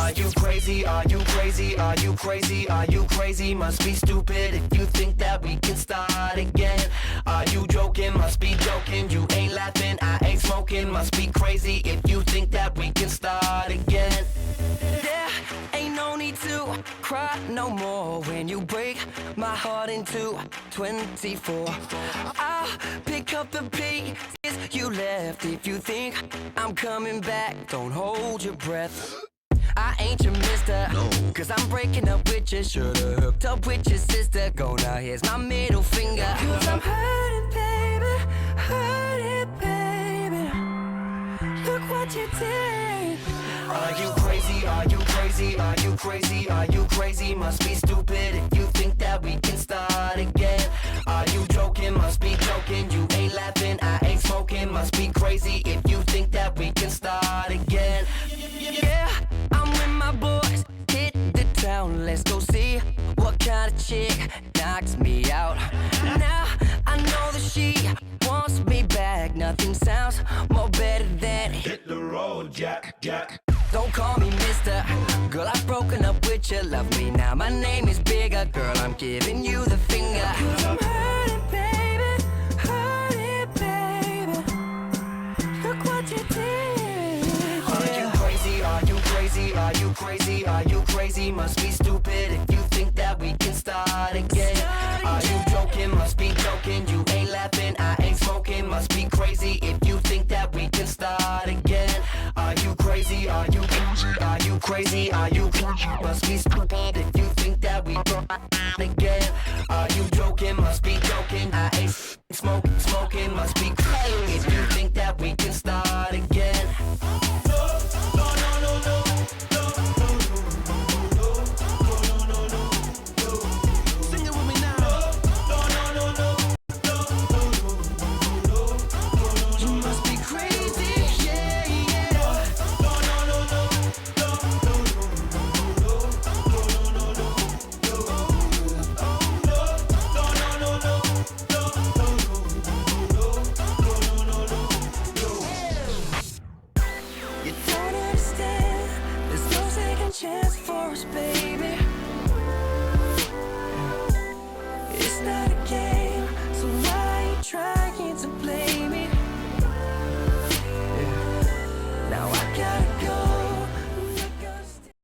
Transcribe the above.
Are you crazy? Are you crazy? Are you crazy? Are you crazy? Must be stupid if you think that we can start again. Are you joking? Must be joking. You ain't laughing, I ain't smoking. Must be crazy if you think that we can start again. There ain't no need to cry no more when you break my heart into 24. I'll pick up the pieces you left. If you think I'm coming back, don't hold your breath. I ain't your mister, no. Cause I'm breaking up with you. Should've hooked up with your sister. Go now, here's my middle finger. Cause I'm hurting, baby, hurting, baby. Look what you did. Are you crazy? Are you crazy? Are you crazy? Are you crazy? Must be stupid if you think that we can start again. Are you joking? Must be joking. You ain't laughing, I ain't smoking. Must be crazy if you think that we can start again. Yeah, I'm with my boys, hit the town. Let's go see what kind of chick knocks me out. Now I know that she wants me back. Nothing sounds more better than hit the road, Jack, Jack. Don't call me mister, girl, I've broken up with you. Love me now, my name is bigger. Girl, I'm giving you the finger. Cause I'm hurting, baby, hurting, baby. Look what you did. Are you crazy? Are you crazy? Are you crazy? Are you crazy? Must be stupid if you think that we can start again. Are you joking? Must be joking. You ain't laughing, I ain't smoking. Must be crazy if you think that we can start again. Are you crazy? Are you crazy? Are you crazy? Are you crazy? Must be stupid if you think that we can start again. Are you joking? Must be joking. I ain't smoking. Must be crazy if you think that we can start again. Chance for us, baby.